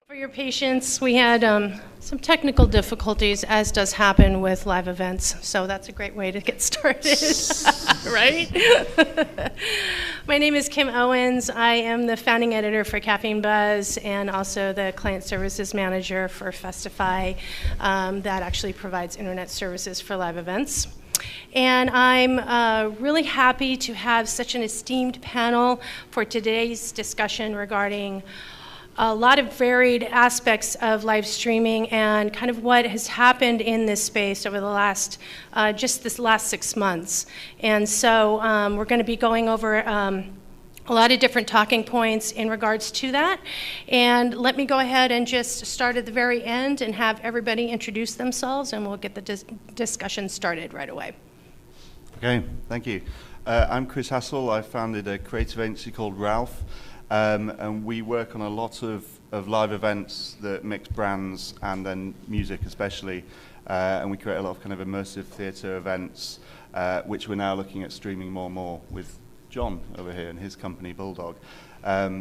For your patience, we had some technical difficulties, as does happen with live events, so that's a great way to get started, right? My name is Kim Owens. I am the founding editor for Caffeine Buzz and also the client services manager for Festify that actually provides internet services for live events. And I'm really happy to have such an esteemed panel for today's discussion regarding a lot of varied aspects of live streaming and kind of what has happened in this space over the last, just this last 6 months. And so we're going to be going over a lot of different talking points in regards to that. And let me go ahead and just start at the very end and have everybody introduce themselves, and we'll get the discussion started right away. Okay, thank you. I'm Chris Hassel. I founded a creative agency called Ralph. And we work on a lot of live events that mix brands and then music especially. And we create a lot of kind of immersive theatre events, which we're now looking at streaming more and more with John over here and his company, Bulldog.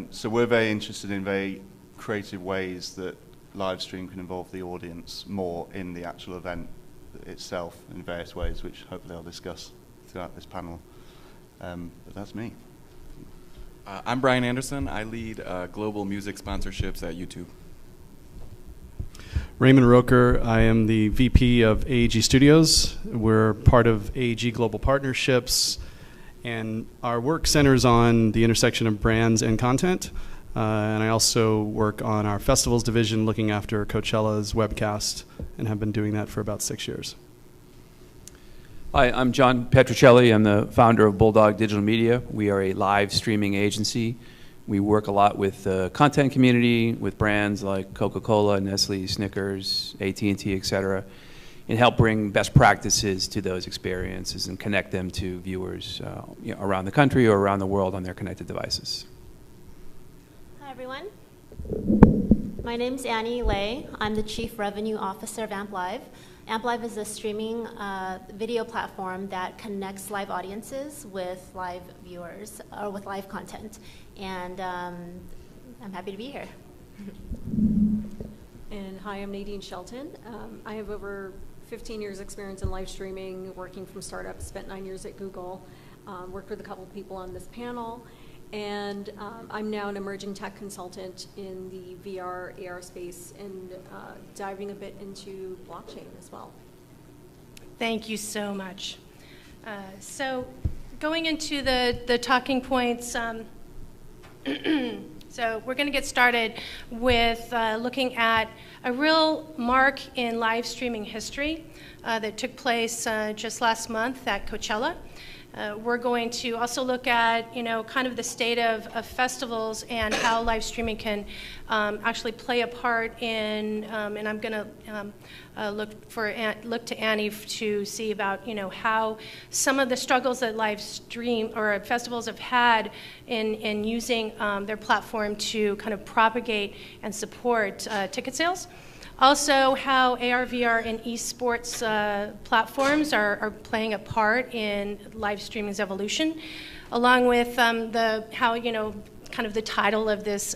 So we're very interested in very creative ways that live stream can involve the audience more in the actual event itself in various ways, which hopefully I'll discuss throughout this panel. But that's me. I'm Brian Anderson. I lead global music sponsorships at YouTube. Raymond Roker. I am the VP of AEG Studios. We're part of AEG Global Partnerships, and our work centers on the intersection of brands and content. And I also work on our festivals division, looking after Coachella's webcast, and have been doing that for about 6 years. Hi, I'm John Petruccelli. I'm the founder of Bulldog Digital Media. We are a live streaming agency. We work a lot with the content community, with brands like Coca-Cola, Nestle, Snickers, AT&T, et cetera, and help bring best practices to those experiences and connect them to viewers around the country or around the world on their connected devices. Hi, everyone. My name's Annie Lay. I'm the Chief Revenue Officer of AmpLive. AmpLive is a streaming video platform that connects live audiences with live viewers, or with live content. And I'm happy to be here. And hi, I'm Nadine Shelton. I have over 15 years experience in live streaming, working from startups, spent 9 years at Google, worked with a couple of people on this panel. And I'm now an emerging tech consultant in the VR, AR space, and diving a bit into blockchain as well. Thank you so much. So going into the talking points, so we're going to get started with looking at a real mark in live streaming history that took place just last month at Coachella. We're going to also look at, kind of the state of festivals and how live streaming can actually play a part in, and I'm going to look to Annie to see about, how some of the struggles that live stream or festivals have had in using their platform to kind of propagate and support ticket sales. Also, how AR, VR, and esports platforms are playing a part in live streaming's evolution, along with how kind of the title of this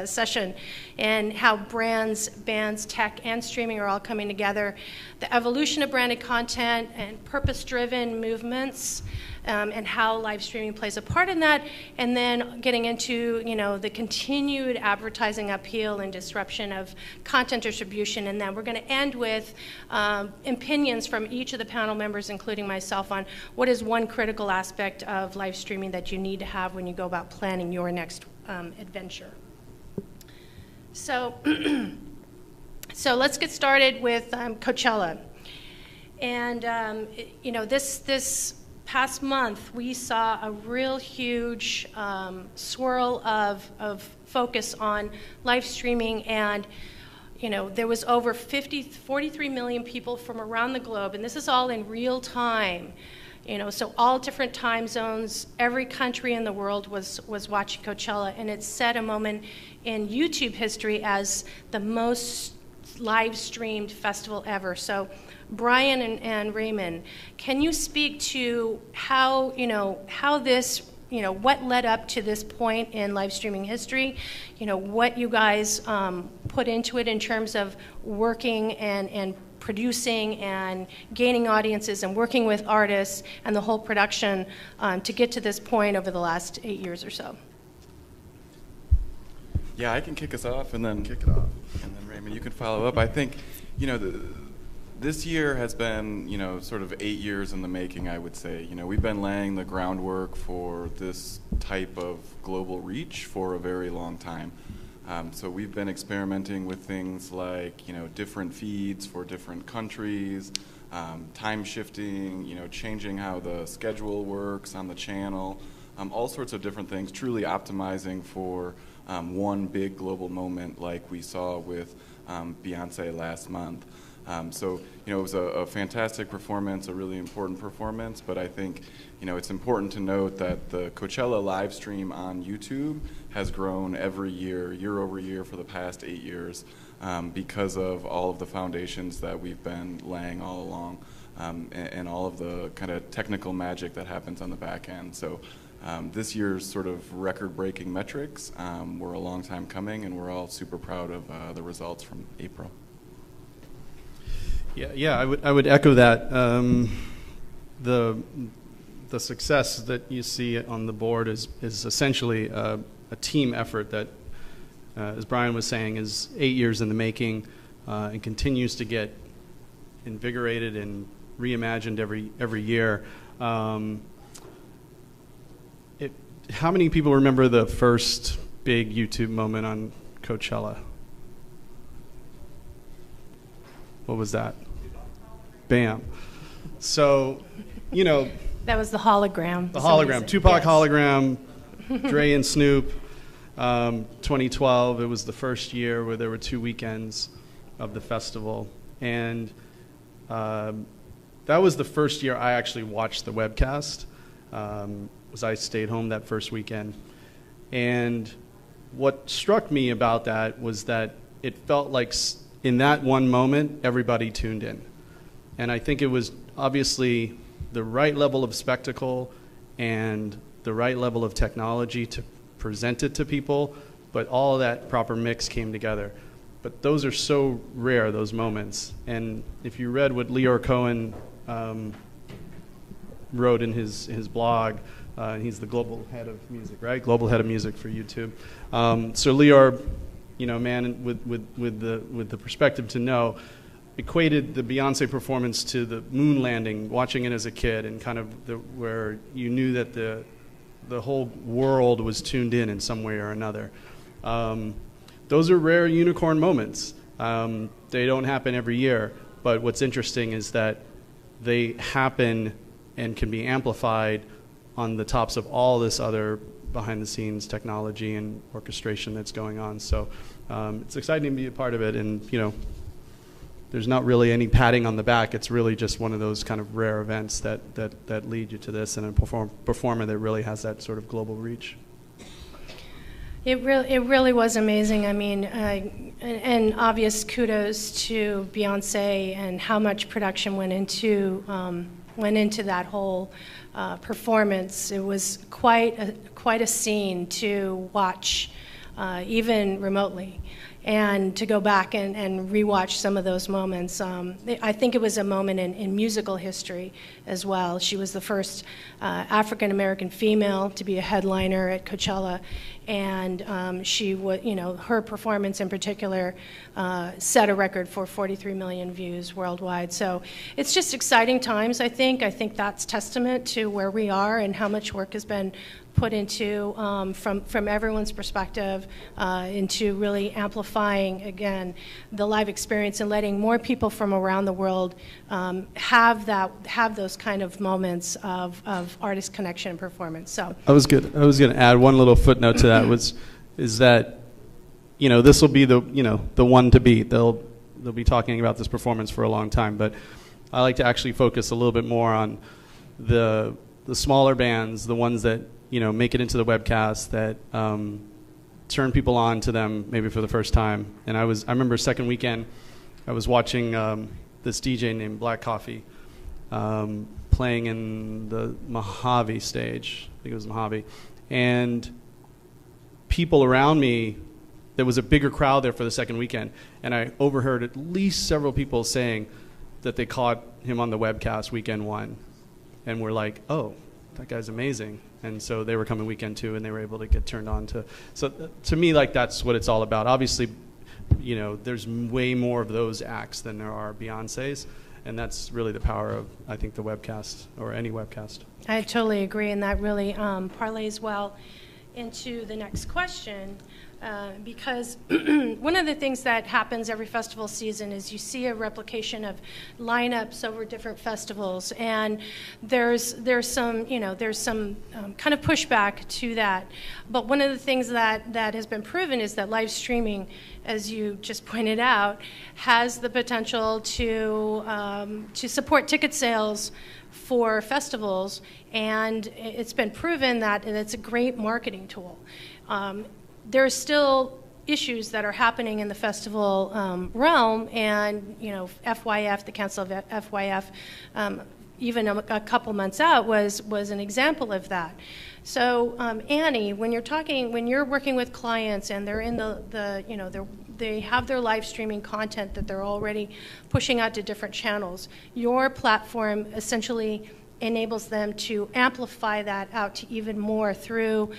session, and how brands, bands, tech, and streaming are all coming together, the evolution of branded content and purpose-driven movements. And how live streaming plays a part in that, and then getting into the continued advertising appeal and disruption of content distribution, and then we're going to end with opinions from each of the panel members, including myself, on what is one critical aspect of live streaming that you need to have when you go about planning your next adventure. So, so let's get started with Coachella, and this past month, we saw a real huge swirl of focus on live streaming, and there was over 43 million people from around the globe, and this is all in real time. So all different time zones, every country in the world was watching Coachella, and it set a moment in YouTube history as the most live streamed festival ever. So Brian and Raymond, can you speak to how this what led up to this point in live streaming history, what you guys put into it in terms of working and producing and gaining audiences and working with artists and the whole production to get to this point over the last 8 years or so. Yeah, I can kick us off and then and then Raymond, you can follow up. I think, this year has been, sort of 8 years in the making, I would say. We've been laying the groundwork for this type of global reach for a very long time. So we've been experimenting with things like, different feeds for different countries, time shifting, changing how the schedule works on the channel, all sorts of different things, truly optimizing for one big global moment like we saw with Beyonce last month. So, it was a fantastic performance, a really important performance, but I think, it's important to note that the Coachella live stream on YouTube has grown every year, year over year for the past 8 years, because of all of the foundations that we've been laying all along, and all of the kind of technical magic that happens on the back end. So this year's sort of record-breaking metrics were a long time coming, and we're all super proud of the results from April. Yeah, I would echo that. The success that you see on the board is essentially a team effort that, as Brian was saying, is 8 years in the making, and continues to get invigorated and reimagined every year. How many people remember the first big YouTube moment on Coachella? What was that? Bam. So, That was the hologram. The hologram. Amazing. Tupac Yes. hologram, Dre and Snoop. 2012, it was the first year where there were 2 weekends of the festival. And that was the first year I actually watched the webcast. I stayed home that first weekend. And what struck me about that was that it felt like in that one moment, everybody tuned in. And I think it was obviously the right level of spectacle and the right level of technology to present it to people, but all of that proper mix came together. But those are so rare, those moments. And if you read what Leor Cohen wrote in his blog, he's the global head of music, right? Global head of music for YouTube. So Leor, man with the perspective to know, equated the Beyonce performance to the moon landing, watching it as a kid, and kind of where you knew that the whole world was tuned in some way or another. Those are rare unicorn moments. They don't happen every year, but what's interesting is that they happen and can be amplified on the tops of all this other behind-the-scenes technology and orchestration that's going on. So it's exciting to be a part of it, and there's not really any patting on the back. It's really just one of those kind of rare events that lead you to this, and a performer that really has that sort of global reach. It really was amazing. I mean, and obvious kudos to Beyonce and how much production went into that whole performance. It was quite a scene to watch, even remotely. And to go back and rewatch some of those moments. I think it was a moment in musical history as well. She was the first African-American female to be a headliner at Coachella, and she her performance in particular set a record for 43 million views worldwide. So it's just exciting times, I think. I think that's testament to where we are and how much work has been put into, from everyone's perspective, into really amplifying, again, the live experience and letting more people from around the world have those kind of moments of artist connection and performance. So I was going to add one little footnote to that is that this will be the one to beat. They'll be talking about this performance for a long time, but I like to actually focus a little bit more on the smaller bands, the ones that make it into the webcast, that turn people on to them maybe for the first time. And I remember second weekend, I was watching this DJ named Black Coffee, playing in the Mojave stage. I think it was Mojave. And people around me, there was a bigger crowd there for the second weekend, and I overheard at least several people saying that they caught him on the webcast weekend one, and were like, oh, that guy's amazing. And so they were coming weekend two, and they were able to get turned on to. So to me, like, that's what it's all about. Obviously, you know, there's way more of those acts than there are Beyoncés, and that's really the power of, I think, the webcast, or any webcast. I totally agree, and that really parlays well into the next question, because one of the things that happens every festival season is you see a replication of lineups over different festivals, and there's some kind of pushback to that. But one of the things that has been proven is that live streaming, as you just pointed out, has the potential to support ticket sales for festivals, and it's been proven that it's a great marketing tool. There are still issues that are happening in the festival realm, and FYF, the Council of FYF, even a couple months out was an example of that. So Annie, when you're working with clients and they're in they have their live streaming content that they're already pushing out to different channels, your platform essentially enables them to amplify that out to even more through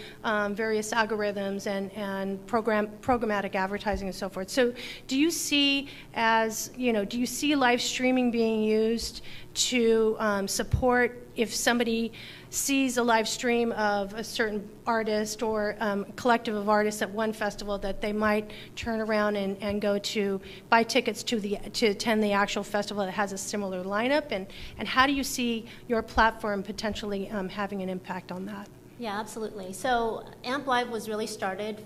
various algorithms and programmatic advertising and so forth. So do you see live streaming being used to support, if somebody sees a live stream of a certain artist or collective of artists at one festival, that they might turn around and go to buy tickets to attend the actual festival that has a similar lineup? And how do you see your platform potentially having an impact on that? Yeah, absolutely. So AMP Live was really started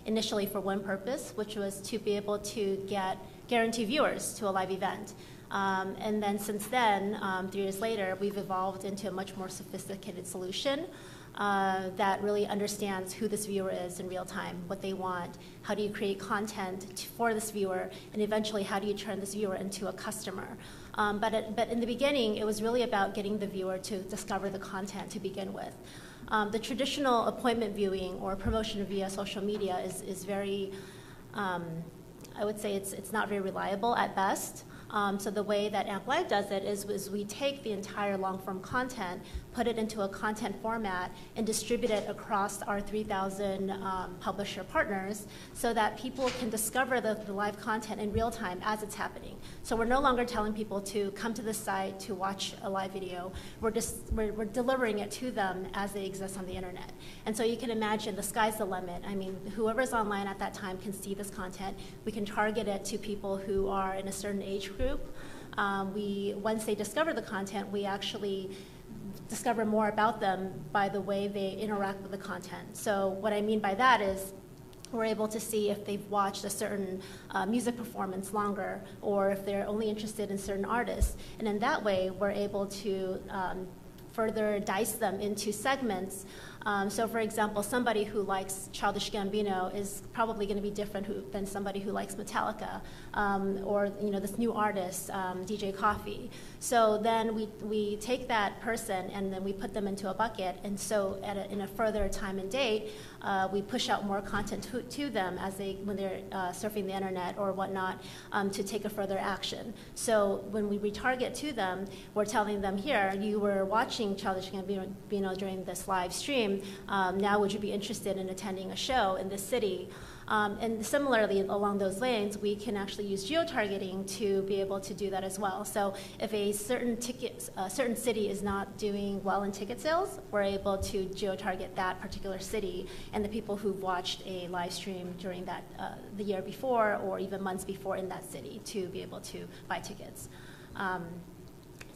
initially for one purpose, which was to be able to guarantee viewers to a live event. And then since then, 3 years later, we've evolved into a much more sophisticated solution that really understands who this viewer is in real time, what they want, how do you create content for this viewer, and eventually how do you turn this viewer into a customer. But in the beginning, it was really about getting the viewer to discover the content to begin with. The traditional appointment viewing or promotion via social media is very, I would say it's not very reliable at best. So the way that AMP Live does it is we take the entire long-form content, put it into a content format, and distribute it across our 3,000 publisher partners so that people can discover the live content in real time as it's happening. So we're no longer telling people to come to the site to watch a live video. We're delivering it to them as they exist on the internet. And so you can imagine the sky's the limit. I mean, whoever's online at that time can see this content. We can target it to people who are in a certain age group. Once they discover the content, we actually discover more about them by the way they interact with the content. So what I mean by that is we're able to see if they've watched a certain music performance longer, or if they're only interested in certain artists. And in that way, we're able to further dice them into segments. So for example, somebody who likes Childish Gambino is probably going to be different than somebody who likes Metallica, or this new artist, DJ Coffee. So then we take that person and then we put them into a bucket, and so in a further time and date, we push out more content to them when they're surfing the internet or whatnot, to take a further action. So when we retarget to them, we're telling them, here, you were watching Childish Gambino during this live stream. Now would you be interested in attending a show in this city? And similarly, along those lanes, we can actually use geo-targeting to be able to do that as well. So if a certain city is not doing well in ticket sales, we're able to geo-target that particular city and the people who've watched a live stream during that the year before or even months before in that city to be able to buy tickets.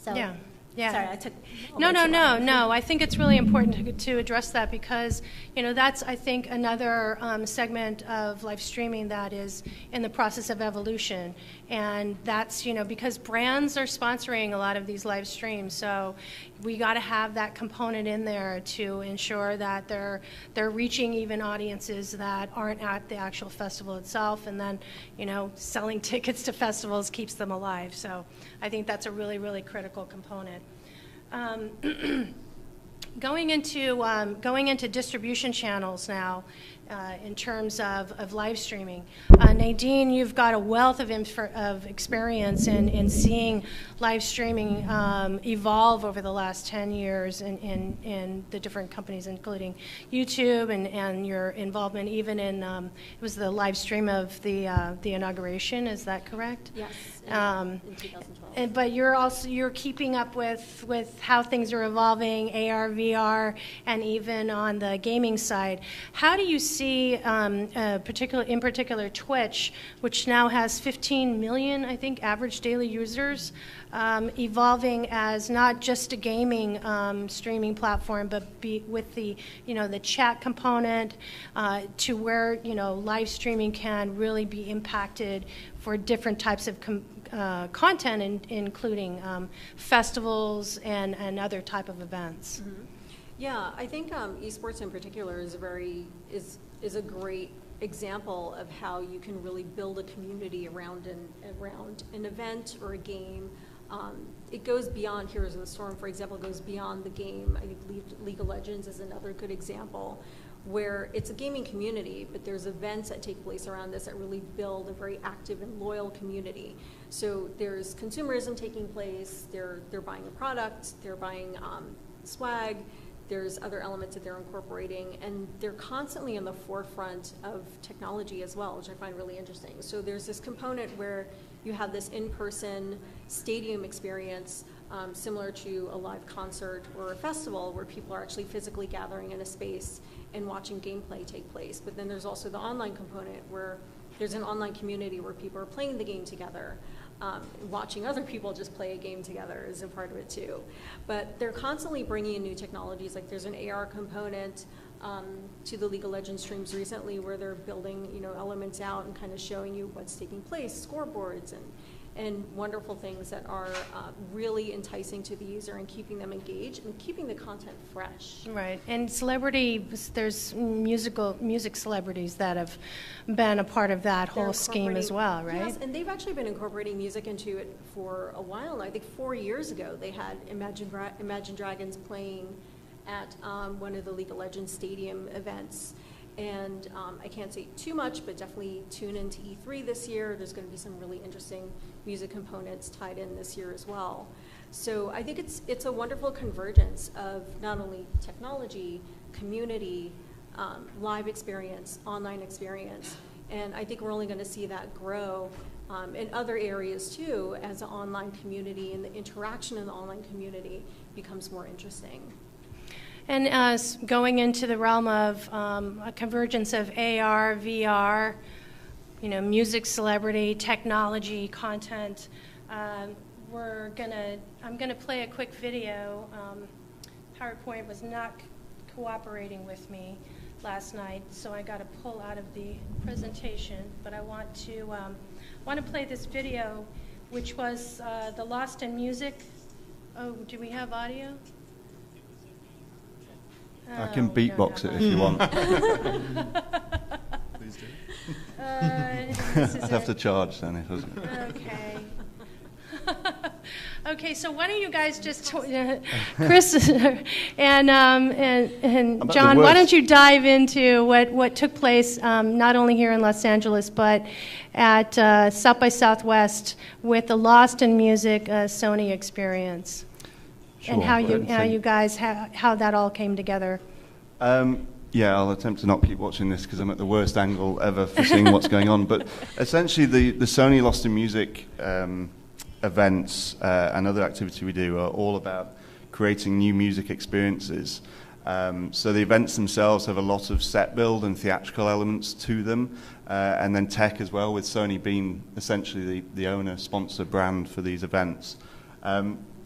Yeah. Yeah. Sorry, I took. No. I think it's really important to address that because, that's, I think, another segment of live streaming that is in the process of evolution. And that's, because brands are sponsoring a lot of these live streams. So we got to have that component in there to ensure that they're reaching even audiences that aren't at the actual festival itself. And then, selling tickets to festivals keeps them alive. So I think that's a really, really critical component. Going into distribution channels now, in terms of live streaming. Nadine, you've got a wealth of experience in seeing live streaming evolve over the last 10 years in the different companies, including YouTube and your involvement even in, it was the live stream of the inauguration, is that correct? Yes, in 2012. But you're keeping up with how things are evolving, AR, VR, and even on the gaming side. How do you see, in particular, Twitch, which now has 15 million, I think, average daily users, evolving as not just a gaming streaming platform, but with the chat component to where live streaming can really be impacted for different types of content, including festivals and other type of events. Mm-hmm. Yeah, I think esports in particular is a great example of how you can really build a community around an event or a game. It goes beyond Heroes of the Storm, for example, goes beyond the game. I think League of Legends is another good example, where it's a gaming community, but there's events that take place around this that really build a very active and loyal community. So there's consumerism taking place, they're buying a product, they're buying swag, there's other elements that they're incorporating, and they're constantly in the forefront of technology as well, which I find really interesting. So there's this component where you have this in-person stadium experience, similar to a live concert or a festival where people are actually physically gathering in a space and watching gameplay take place. But then there's also the online component where there's an online community where people are playing the game together. Watching other people just play a game together is a part of it too. But they're constantly bringing in new technologies, like there's an AR component to the League of Legends streams recently where they're building elements out and kind of showing you what's taking place, scoreboards and wonderful things that are really enticing to the user and keeping them engaged and keeping the content fresh. Right, and there's music celebrities that have been a part of that whole scheme as well, right? Yes, and they've actually been incorporating music into it for a while now. I think 4 years ago they had Imagine Dragons playing at one of the League of Legends stadium events. And I can't say too much, but definitely tune into E3 this year. There's going to be some really interesting music components tied in this year as well. So I think it's a wonderful convergence of not only technology, community, live experience, online experience, and I think we're only going to see that grow in other areas too as the online community and the interaction in the online community becomes more interesting. And going into the realm of a convergence of AR, VR, music, celebrity, technology, content, I'm gonna play a quick video. PowerPoint was not cooperating with me last night, so I got to pull out of the presentation. But I want to play this video, which was the Lost in Music. Oh, do we have audio? I can beatbox it if you want. Please do. I'd have to charge then if it was. Okay. Okay, so why don't you guys just, Chris and John, why don't you dive into what took place not only here in Los Angeles, but at South by Southwest with the Lost in Music Sony experience? Sure. And how you guys, how that all came together. Yeah, I'll attempt to not keep watching this because I'm at the worst angle ever for seeing what's going on. But essentially, the Sony Lost in Music events and other activity we do are all about creating new music experiences. So the events themselves have a lot of set build and theatrical elements to them, and then tech as well, with Sony being essentially the owner, sponsor brand for these events.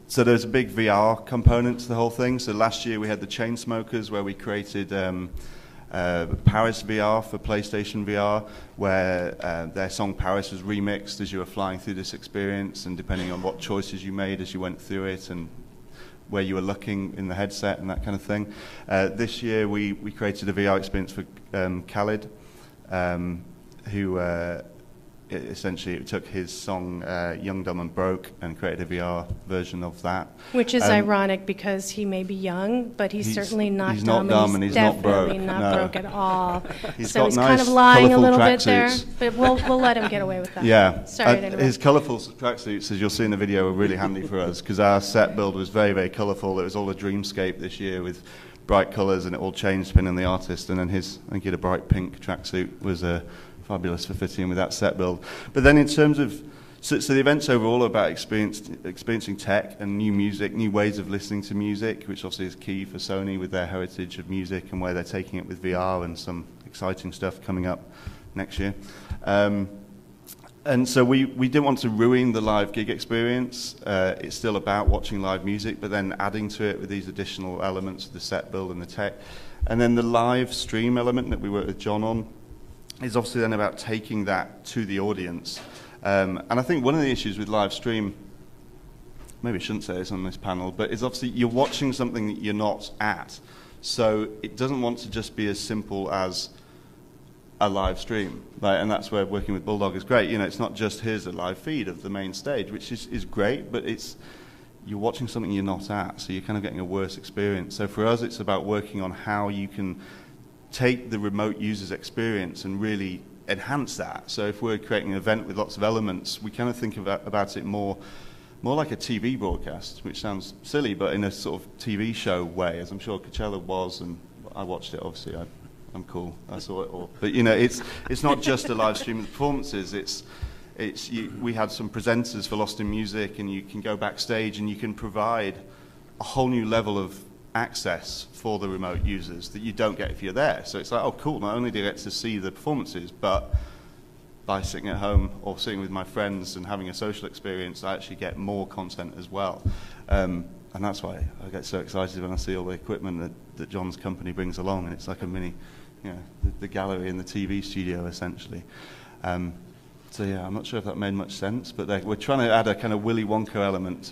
So there's a big VR component to the whole thing. So last year we had the Chainsmokers, where we created Paris VR for PlayStation VR, where their song Paris was remixed as you were flying through this experience, and depending on what choices you made as you went through it and where you were looking in the headset and that kind of thing. This year we created a VR experience for Khalid, who essentially took his song Young, Dumb and Broke and created a VR version of that. Which is ironic because he may be young, but he's certainly not he's dumb. Not dumb and he's not broke. Definitely not broke at all. He's so got he's nice, kind of lying a little bit there, tracksuits. but we'll let him get away with that. Yeah. Sorry to interrupt. His colourful tracksuits, as you'll see in the video, were really handy for us because our set build was very, very colourful. It was all a dreamscape this year with bright colours, and it all changed depending on the artist. And then I think he had a bright pink tracksuit, was fabulous for fitting in with that set build. But then in terms of, so the event's overall about experiencing tech and new music, new ways of listening to music, which obviously is key for Sony with their heritage of music and where they're taking it with VR and some exciting stuff coming up next year. And so we didn't want to ruin the live gig experience. It's still about watching live music, but then adding to it with these additional elements of the set build and the tech. And then the live stream element that we worked with John on is obviously then about taking that to the audience. And I think one of the issues with live stream, maybe I shouldn't say this on this panel, but is obviously you're watching something that you're not at. So it doesn't want to just be as simple as a live stream, right? And that's where working with Bulldog is great. You know, it's not just here's a live feed of the main stage, which is great, but you're watching something you're not at, so you're kind of getting a worse experience. So for us, it's about working on how you can take the remote user's experience and really enhance that. So if we're creating an event with lots of elements, we kind of think about it more like a TV broadcast, which sounds silly, but in a sort of TV show way, as I'm sure Coachella was, and I watched it, obviously. I'm cool. I saw it all. But, you know, it's not just a live stream of performances. We had some presenters for Lost in Music, and you can go backstage and you can provide a whole new level of access for the remote users that you don't get if you're there. So it's like, oh, cool, not only do I get to see the performances, but by sitting at home or sitting with my friends and having a social experience, I actually get more content as well. And that's why I get so excited when I see all the equipment that John's company brings along, and it's like a mini, you know, the gallery in the TV studio, essentially. So yeah, I'm not sure if that made much sense, but we're trying to add a kind of Willy Wonka element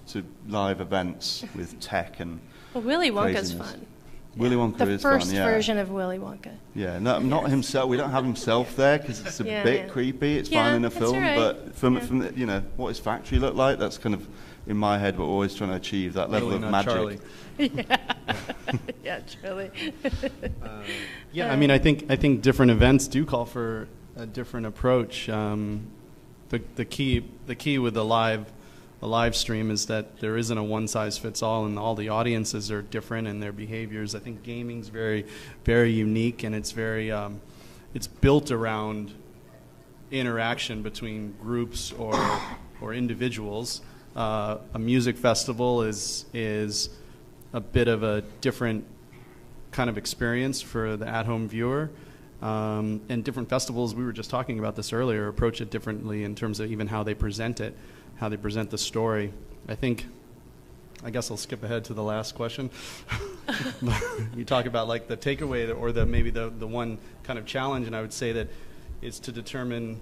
to live events with tech and Well, Willy Wonka's craziness. fun. Willy Wonka The is fun, first yeah. version of Willy Wonka. Yeah, not himself. We don't have himself there because it's a bit creepy. It's fine in a that's film, right. but from the, you know, what his factory looked like, that's kind of in my head. We're always trying to achieve that level Totally of not magic. Charlie. Yeah, Charlie. Yeah, I mean, I think different events do call for a different approach. The key with a live stream is that there isn't a one size fits all, and all the audiences are different in their behaviors. I think gaming's very, very unique, and it's very it's built around interaction between groups or individuals. A music festival is a bit of a different kind of experience for the at-home viewer. And different festivals, we were just talking about this earlier, approach it differently in terms of even how they present it, how they present the story. I guess I'll skip ahead to the last question. You talk about like the takeaway or maybe the one kind of challenge, and I would say that it's to determine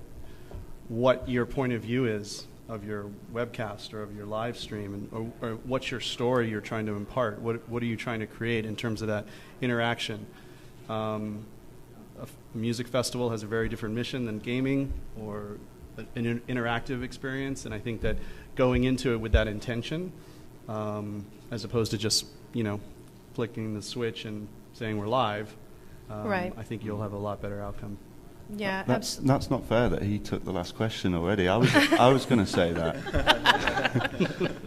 what your point of view is of your webcast or of your live stream, or what's your story you're trying to impart. What are you trying to create in terms of that interaction? A music festival has a very different mission than gaming or an interactive experience, and I think that going into it with that intention, as opposed to just, you know, flicking the switch and saying we're live, Right. I think you'll have a lot better outcome. Yeah, That's not fair that he took the last question already. I was going to say that,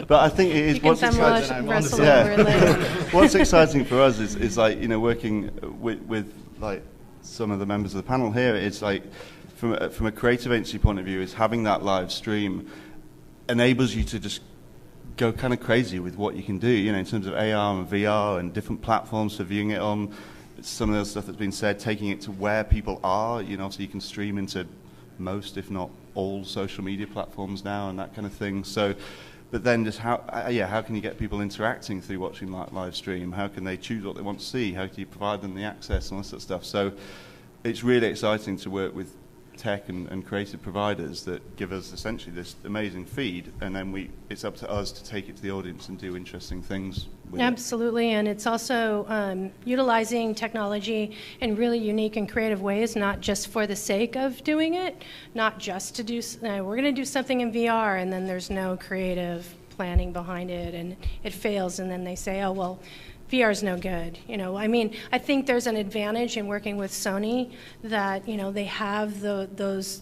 but I think it is you can what's exciting. some wrestle over it later. What's exciting for us is like, you know, working with like some of the members of the panel here. It's like from a creative agency point of view, is having that live stream enables you to just go kind of crazy with what you can do. You know, in terms of AR and VR and different platforms for viewing it on. Some of the stuff that's been said, taking it to where people are, you know, so you can stream into most, if not all, social media platforms now and that kind of thing. So But then just how can you get people interacting through watching live stream? How can they choose what they want to see? How do you provide them the access and all that sort of stuff? So it's really exciting to work with tech and creative providers that give us essentially this amazing feed, and then it's up to us to take it to the audience and do interesting things with Absolutely, and it's also utilizing technology in really unique and creative ways, not just for the sake of doing it, not just to do, we're going to do something in VR, and then there's no creative planning behind it, and it fails, and then they say, oh, well, VR is no good. I mean, I think there's an advantage in working with Sony that, they have those,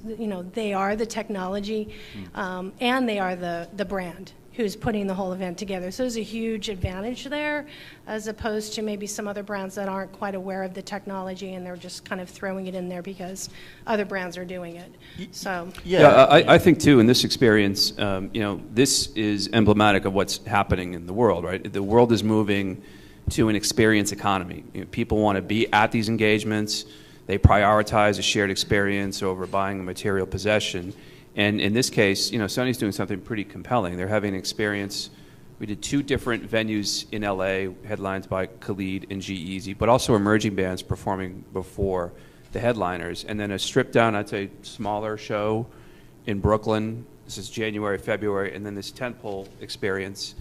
they are the technology and they are the brand who's putting the whole event together. So there's a huge advantage there, as opposed to maybe some other brands that aren't quite aware of the technology and they're just kind of throwing it in there because other brands are doing it. So I think too, in this experience, this is emblematic of what's happening in the world, right? The world is moving to an experience economy. People want to be at these engagements. They prioritize a shared experience over buying a material possession. And in this case, Sony's doing something pretty compelling. They're having an experience. We did 2 different venues in LA, headlined by Khalid and G-Eazy, but also emerging bands performing before the headliners. And then a stripped down, I'd say, smaller show in Brooklyn. This is January, February, and then this tentpole experience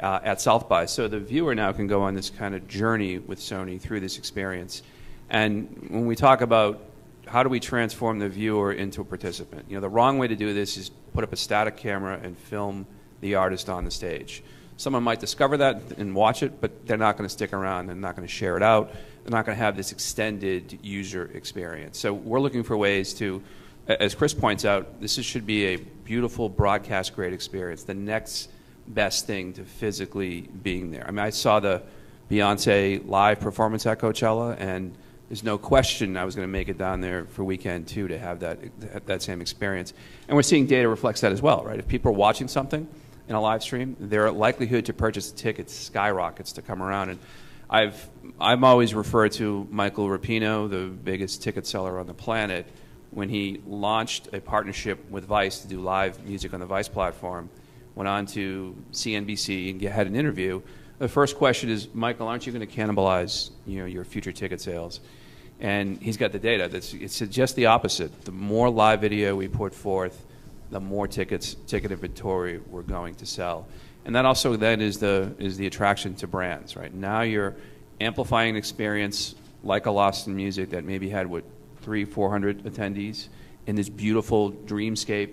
at South by. So the viewer now can go on this kind of journey with Sony through this experience. And when we talk about how do we transform the viewer into a participant, the wrong way to do this is put up a static camera and film the artist on the stage. Someone might discover that and watch it, but they're not going to stick around. They're not going to share it out. They're not going to have this extended user experience. So we're looking for ways to, as Chris points out, this should be a beautiful broadcast-grade experience. The next best thing to physically being there. I mean, I saw the Beyonce live performance at Coachella, and there's no question I was going to make it down there for Weekend 2 to have that same experience. And we're seeing data reflects that as well, right? If people are watching something in a live stream, their likelihood to purchase tickets skyrockets to come around. And I've always referred to Michael Rapino, the biggest ticket seller on the planet, when he launched a partnership with Vice to do live music on the Vice platform. Went on to CNBC and had an interview. The first question is, Michael, aren't you going to cannibalize your future ticket sales? And he's got the data. It's just the opposite. The more live video we put forth, the more ticket inventory we're going to sell. And that also then is the attraction to brands, right? Now you're amplifying an experience like a Lost in Music that maybe had, 300-400 attendees in this beautiful dreamscape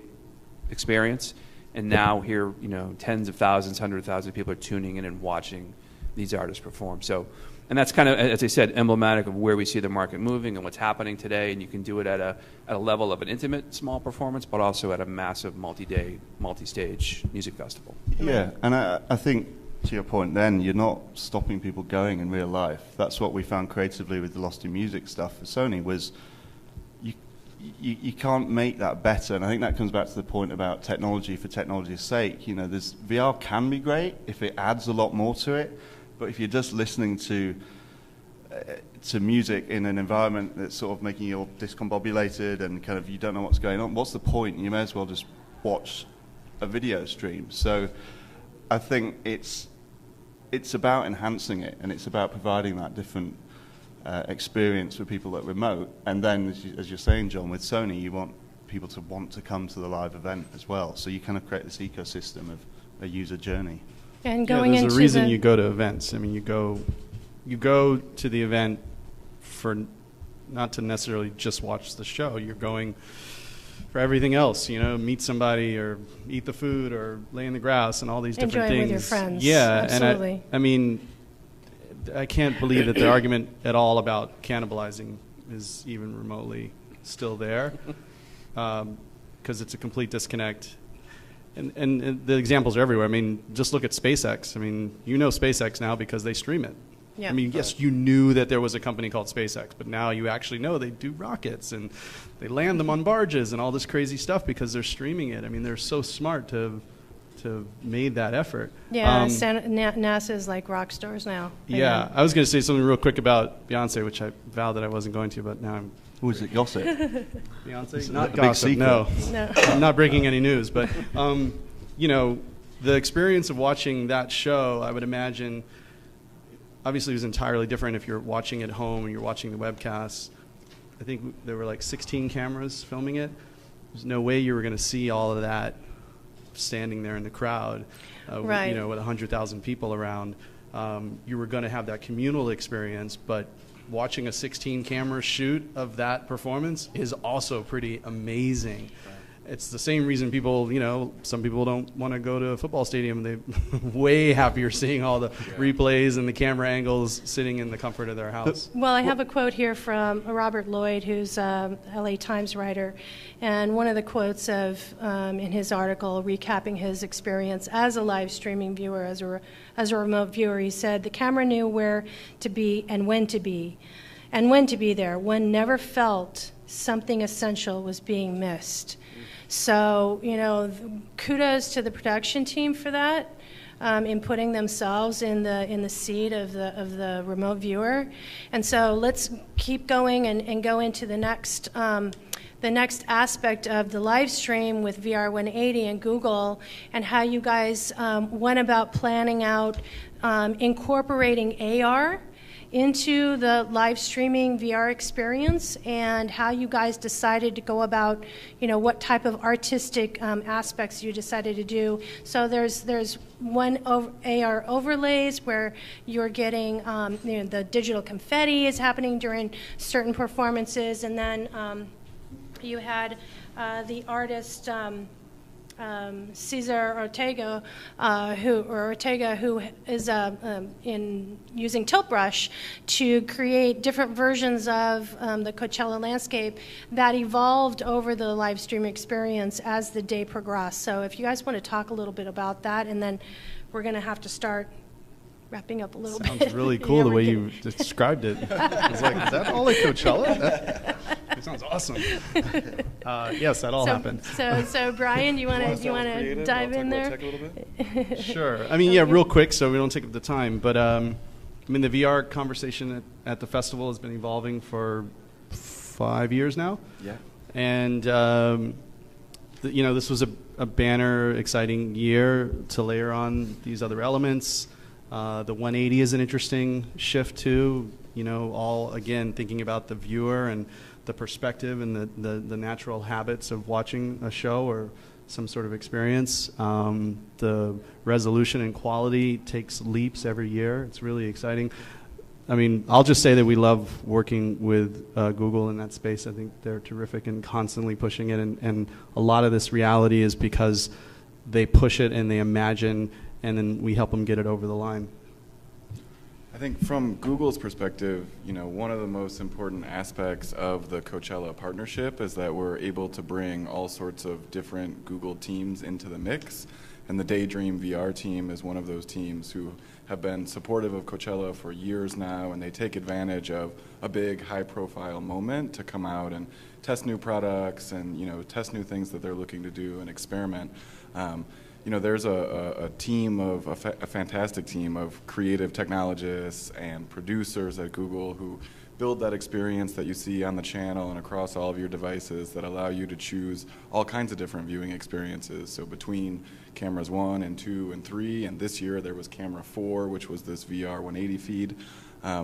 experience. And now here, tens of thousands, hundreds of thousands of people are tuning in and watching these artists perform. So, and that's kind of, as I said, emblematic of where we see the market moving and what's happening today. And you can do it at a level of an intimate small performance, but also at a massive multi-day, multi-stage music festival. Yeah, and I think to your point then, you're not stopping people going in real life. That's what we found creatively with the Lost in Music stuff for Sony was you can't make that better, and I think that comes back to the point about technology for technology's sake. VR can be great if it adds a lot more to it, but if you're just listening to music in an environment that's sort of making you discombobulated and kind of you don't know what's going on, what's the point? You may as well just watch a video stream. So I think it's about enhancing it, and it's about providing that different experience for people that are remote. And then, as you're saying, John, with Sony, you want people to want to come to the live event as well. So you kind of create this ecosystem of a user journey. And going there's into a reason you go to events. I mean, you go to the event for not to necessarily just watch the show. You're going for everything else, meet somebody or eat the food or lay in the grass and all these different things. Enjoy with your friends. Yeah, absolutely. And I can't believe that the argument at all about cannibalizing is even remotely still there, because it's a complete disconnect. And the examples are everywhere. I mean, just look at SpaceX. I mean, SpaceX now because they stream it. Yeah. I mean, yes, you knew that there was a company called SpaceX, but now you actually know they do rockets and they land them on barges and all this crazy stuff because they're streaming it. I mean, they're so smart to have made that effort. Yeah, NASA is like rock stars now. Yeah, I was going to say something real quick about Beyonce, which I vowed that I wasn't going to, but now I'm... Who is it, gossip? Beyonce? It's Not a gossip, big no. No. I'm not breaking any news, but, the experience of watching that show, I would imagine, obviously it was entirely different if you're watching at home and you're watching the webcast. I think there were like 16 cameras filming it. There's no way you were going to see all of that standing there in the crowd, Right. you know, with 100,000 people around. You were going to have that communal experience, but watching a 16 camera shoot of that performance is also pretty amazing. It's the same reason people, you know, some people don't want to go to a football stadium. They're way happier seeing all the replays and the camera angles sitting in the comfort of their house. Well, I have a quote here from Robert Lloyd, who's a LA Times writer, and one of the quotes of in his article recapping his experience as a live streaming viewer, as a remote viewer, he said, "The camera knew where to be and when to be there. One never felt something essential was being missed." So, you know, kudos to the production team for that, in putting themselves in the seat of the remote viewer. And so let's keep going and go into the next aspect of the live stream with VR 180 and Google, and how you guys went about planning out incorporating AR into the live streaming VR experience, and how you guys decided to go about, you know, what type of artistic aspects you decided to do. So there's one AR overlays where you're getting, you know, the digital confetti is happening during certain performances, and then you had the artist Cesar Ortega, who is in using Tilt Brush to create different versions of the Coachella landscape that evolved over the live stream experience as the day progressed. So if you guys want to talk a little bit about that, and then we're going to have to start wrapping up a little bit. Sounds really cool Yeah, the we're way getting- you described it. I was like, is that all at Coachella? That sounds awesome. Yes, that all happened. So Brian, you want to dive in there? Tech a little bit? Sure. I mean, yeah, real quick so we don't take up the time. But, I mean, the VR conversation at the festival has been evolving for 5 years now. Yeah. And, you know, this was a banner, exciting year to layer on these other elements. The 180 is an interesting shift, too. You know, all, again, thinking about the viewer and the perspective and the natural habits of watching a show or some sort of experience. The resolution and quality takes leaps every year. It's really exciting. I mean, I'll just say that we love working with Google in that space. I think they're terrific and constantly pushing it. And a lot of this reality is because they push it and they imagine, and then we help them get it over the line. I think from Google's perspective, you know, one of the most important aspects of the Coachella partnership is that we're able to bring all sorts of different Google teams into the mix. And the Daydream VR team is one of those teams who have been supportive of Coachella for years now, and they take advantage of a big high-profile moment to come out and test new products and, you know, test new things that they're looking to do and experiment. You know, there's a team of, a fantastic team of creative technologists and producers at Google who build that experience that you see on the channel and across all of your devices that allow you to choose all kinds of different viewing experiences. So between cameras 1 and 2 and 3, and this year there was camera 4, which was this VR 180 feed.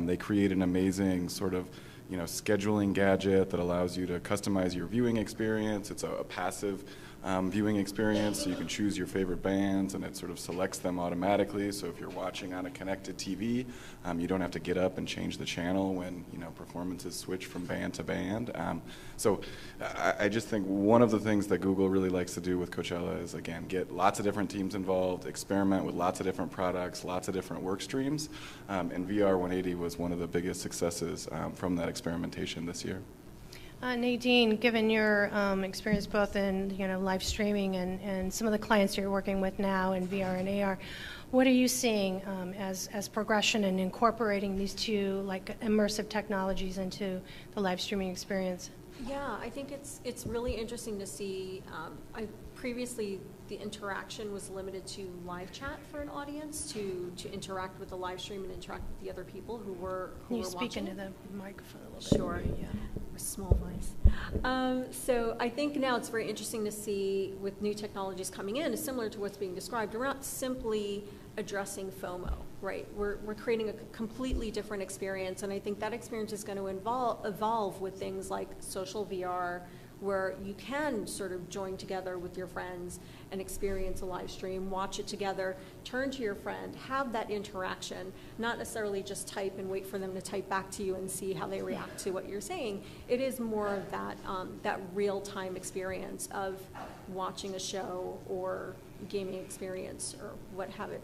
They create an amazing sort of, you know, scheduling gadget that allows you to customize your viewing experience. It's a passive viewing experience, so you can choose your favorite bands, and it sort of selects them automatically. So if you're watching on a connected TV, you don't have to get up and change the channel when, you know, performances switch from band to band. So I just think one of the things that Google really likes to do with Coachella is, again, get lots of different teams involved, experiment with lots of different products, lots of different work streams, and VR 180 was one of the biggest successes from that experimentation this year. Nadine, given your experience both in, you know, live streaming and some of the clients you're working with now in VR and AR, what are you seeing as progression in incorporating these two, like, immersive technologies into the live streaming experience? Yeah, I think it's really interesting to see. Previously, the interaction was limited to live chat for an audience to interact with the live stream and interact with the other people who were Can you watching. speak into the microphone a little bit? Sure. Yeah. My small voice. So I think now it's very interesting to see with new technologies coming in, is similar to what's being described. We're not simply addressing FOMO, right? We're creating a completely different experience, and I think that experience is going to evolve with things like social VR, where you can sort of join together with your friends and experience a live stream, watch it together, turn to your friend, have that interaction, not necessarily just type and wait for them to type back to you and see how they react to what you're saying. It is more of that real-time experience of watching a show or gaming experience or what have it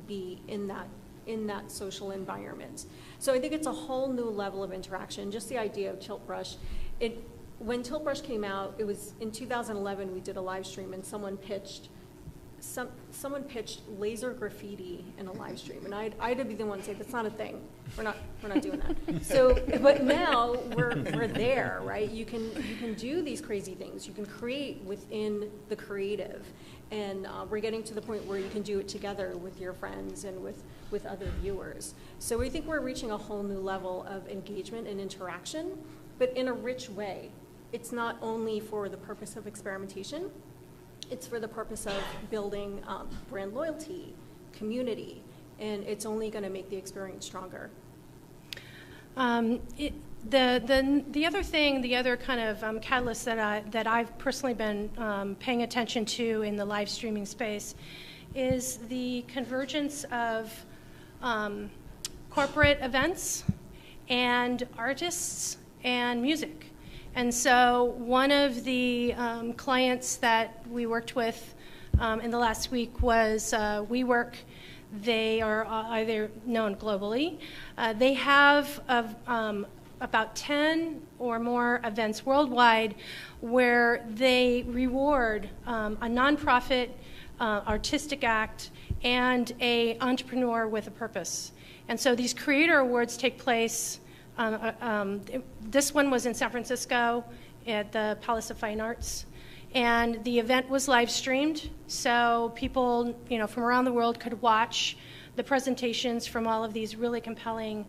be in that social environment. So I think it's a whole new level of interaction. Just the idea of Tilt Brush, when Tilt Brush came out, it was in 2011. We did a live stream, and someone pitched laser graffiti in a live stream, and I'd be the one to say that's not a thing. We're not doing that. So, but now we're there, right? You can do these crazy things. You can create within the creative, and we're getting to the point where you can do it together with your friends and with other viewers. So we think we're reaching a whole new level of engagement and interaction, but in a rich way. It's not only for the purpose of experimentation, it's for the purpose of building brand loyalty, community, and it's only going to make the experience stronger. The other thing, the other kind of catalyst that I've personally been paying attention to in the live streaming space is the convergence of corporate events and artists and music. And so one of the clients that we worked with in the last week was WeWork. They are either known globally. They have about 10 or more events worldwide where they reward a nonprofit, artistic act, and an entrepreneur with a purpose. And so these creator awards take place. This one was in San Francisco at the Palace of Fine Arts, and the event was live streamed, so people, from around the world could watch the presentations from all of these really compelling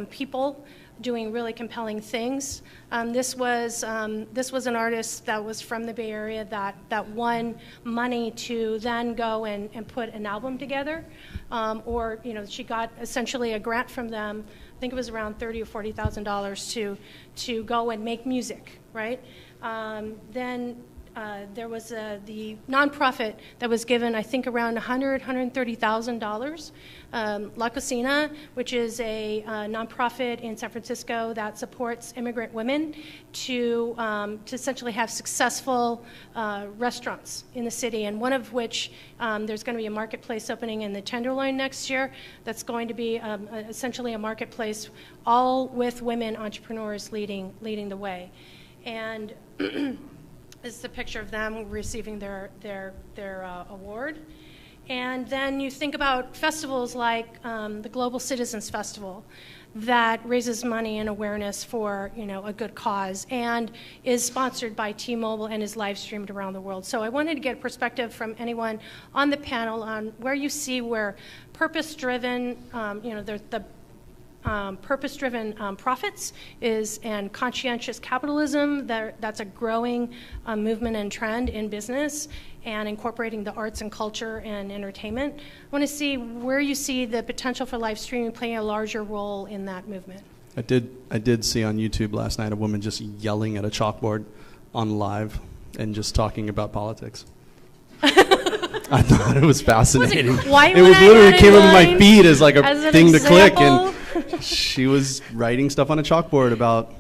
people doing really compelling things. This was an artist that was from the Bay Area that won money to then go and put an album together, or she got essentially a grant from them. I think it was around $30,000 or $40,000 to go and make music, right? Then there was the nonprofit that was given, I think, around $130,000. La Cocina, which is a nonprofit in San Francisco that supports immigrant women to essentially have successful restaurants in the city, and one of which there's going to be a marketplace opening in the Tenderloin next year that's going to be essentially a marketplace all with women entrepreneurs leading the way. And this is a picture of them receiving their award. And then you think about festivals like the Global Citizens Festival that raises money and awareness for a good cause and is sponsored by T-Mobile and is live streamed around the world. So I wanted to get a perspective from anyone on the panel on where you see where purpose-driven, the purpose-driven profits and conscientious capitalism, that's a growing movement and trend in business, and incorporating the arts and culture and entertainment. I want to see where you see the potential for live streaming playing a larger role in that movement. I did see on YouTube last night a woman just yelling at a chalkboard on live and just talking about politics. I thought it was fascinating. It was literally came up in my feed as like a thing to click, and she was writing stuff on a chalkboard about,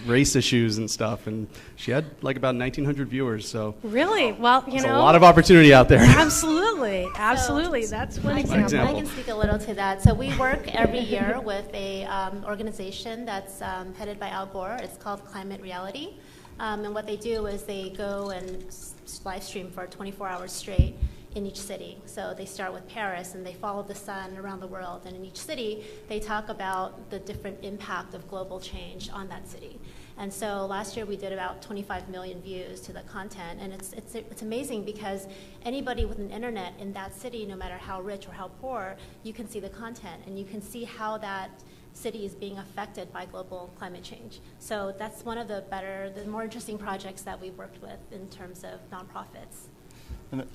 race issues and stuff, and she had like about 1,900 viewers. So really, well, there's a lot of opportunity out there. Absolutely. So, that's one example. I can speak a little to that. So we work every year with a organization that's headed by Al Gore. It's called Climate Reality. And what they do is they go and live stream for 24 hours straight in each city. So they start with Paris and they follow the sun around the world. And in each city, they talk about the different impact of global change on that city. And so last year we did about 25 million views to the content. And it's amazing because anybody with an internet in that city, no matter how rich or how poor, you can see the content and you can see how that cities being affected by global climate change. So that's one of the more interesting projects that we've worked with in terms of nonprofits. And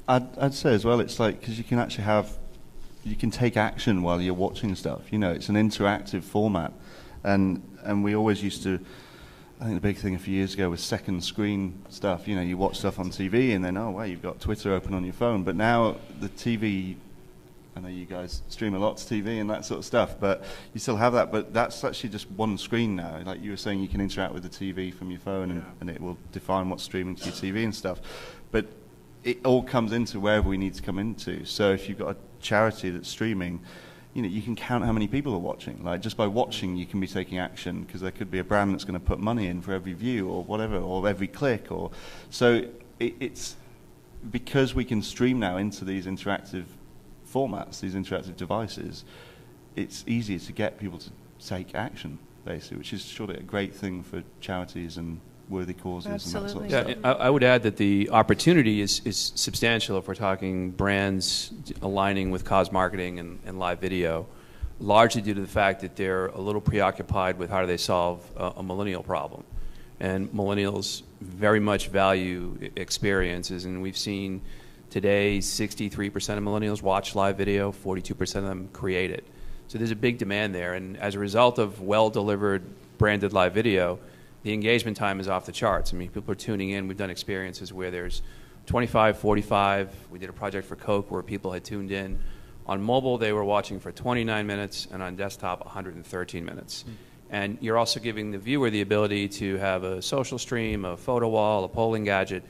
I'd say as well, it's like, because you can actually you can take action while you're watching stuff. You know, it's an interactive format. And we always used to, I think the big thing a few years ago was second screen stuff. You know, you watch stuff on TV and then, oh, wow, you've got Twitter open on your phone. But now the TV, I know you guys stream a lot to TV and that sort of stuff, but you still have that. But that's actually just one screen now. Like you were saying, you can interact with the TV from your phone and it will define what's streaming to your TV and stuff. But it all comes into wherever we need to come into. So if you've got a charity that's streaming, you know, you can count how many people are watching. Like just by watching, you can be taking action, because there could be a brand that's going to put money in for every view or whatever, or every click. Or so it's because we can stream now into these interactive formats, these interactive devices. It's easier to get people to take action, basically, which is surely a great thing for charities and worthy causes. Absolutely. And that sort of Yeah, stuff. I would add that the opportunity is substantial if we're talking brands aligning with cause marketing and live video, largely due to the fact that they're a little preoccupied with how do they solve a millennial problem. And millennials very much value experiences, and we've seen today 63% of millennials watch live video, 42% of them create it. So there's a big demand there, and as a result of well-delivered branded live video, the engagement time is off the charts. I mean, people are tuning in. We've done experiences where there's 25, 45. We did a project for Coke where people had tuned in. On mobile, they were watching for 29 minutes, and on desktop, 113 minutes. And you're also giving the viewer the ability to have a social stream, a photo wall, a polling gadget.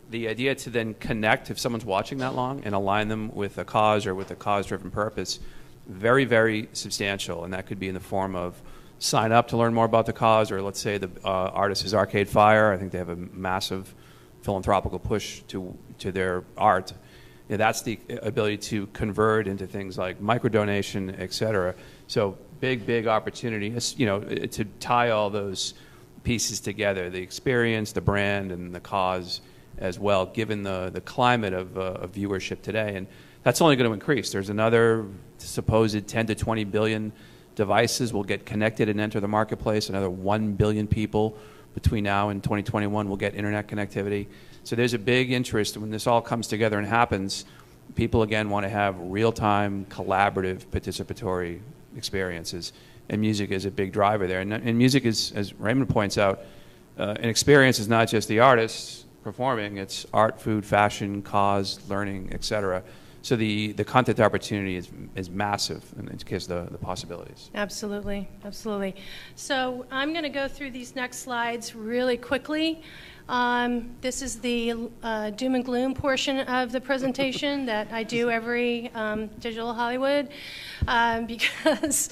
The idea to then connect, if someone's watching that long, and align them with a cause or with a cause-driven purpose, very, very substantial. And that could be in the form of sign up to learn more about the cause, or let's say the artist is Arcade Fire. I think they have a massive philanthropical push to their art. You know, that's the ability to convert into things like microdonation, et cetera. So big opportunity, you know, to tie all those pieces together, the experience, the brand, and the cause as well, given the climate of viewership today. And that's only going to increase. There's another supposed 10 to 20 billion devices will get connected and enter the marketplace. Another 1 billion people between now and 2021 will get internet connectivity. So there's a big interest when this all comes together and happens. People, again, want to have real-time, collaborative, participatory experiences. And music is a big driver there. And music is, as Raymond points out, an experience is not just the artist performing. It's art, food, fashion, cause, learning, et cetera. So the content opportunity is massive in case of the possibilities. Absolutely, absolutely. So I'm going to go through these next slides really quickly. This is the doom and gloom portion of the presentation that I do every Digital Hollywood, because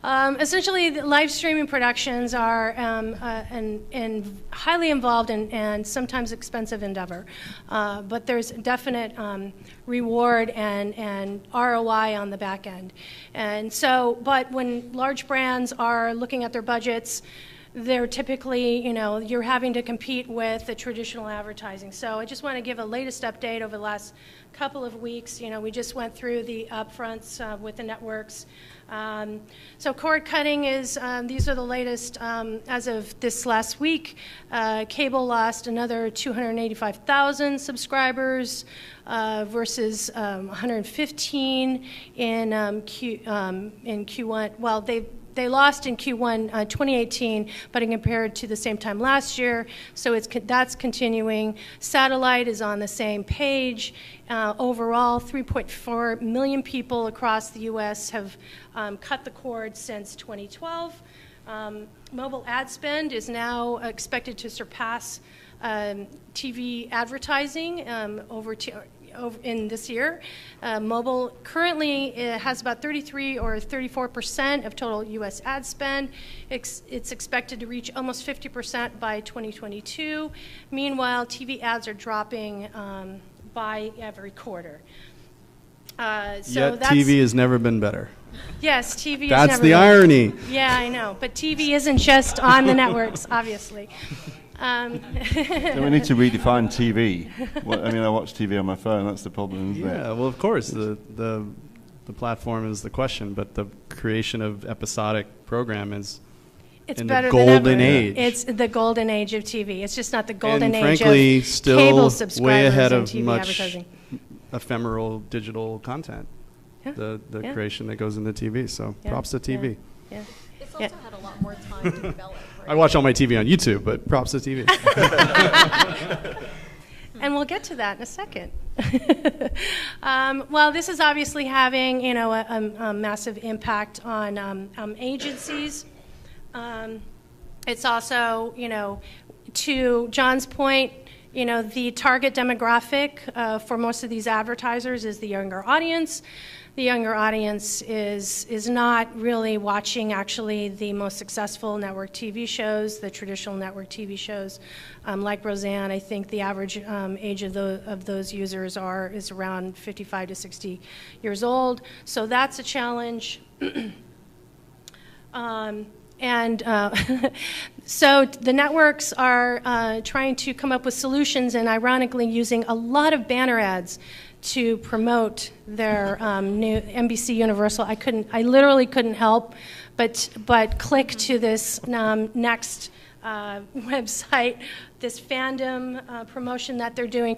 essentially the live streaming productions are an highly involved and sometimes expensive endeavor, but there's definite reward and ROI on the back end. And so, but when large brands are looking at their budgets, they're typically, you know, you're having to compete with the traditional advertising. So I just want to give a latest update over the last couple of weeks. You know, we just went through the upfronts with the networks. So cord cutting is, these are the latest as of this last week. Cable lost another 285,000 subscribers versus 115 in Q1. Well, they lost in Q1 2018, but compared to the same time last year, so that's continuing. Satellite is on the same page. Overall, 3.4 million people across the U.S. have cut the cord since 2012. Mobile ad spend is now expected to surpass TV advertising in this year. Mobile currently has about 33 or 34% of total U.S. ad spend. It's expected to reach almost 50% by 2022. Meanwhile, TV ads are dropping by every quarter. Yet TV has never been better. Yes, TV That's has never the been. irony. Yeah, I know. But TV isn't just on the networks, obviously. So we need to redefine TV. I mean, I watch TV on my phone. That's the problem, isn't it? Yeah, well, of course. The the platform is the question, but the creation of episodic program is It's in better the than golden ever. age. It's the golden age of TV. It's just not the golden and age frankly, of still cable subscribers way ahead and of TV much advertising. ephemeral digital content. Yeah, The yeah. creation that goes into TV. So Yeah, props to TV. Yeah. It's Yeah. also had a lot more time to develop. I watch all my TV on YouTube, but props to TV. And we'll get to that in a second. Well, this is obviously having, you know, a massive impact on agencies. It's also, you know, to John's point, you know, the target demographic for most of these advertisers is the younger audience. The younger audience is not really watching actually the most successful network TV shows, the traditional network TV shows. Like Roseanne, I think the average age of those users is around 55 to 60 years old. So that's a challenge. So the networks are trying to come up with solutions and ironically using a lot of banner ads to promote their new NBC Universal. I literally couldn't help but click to this next website, this fandom promotion that they're doing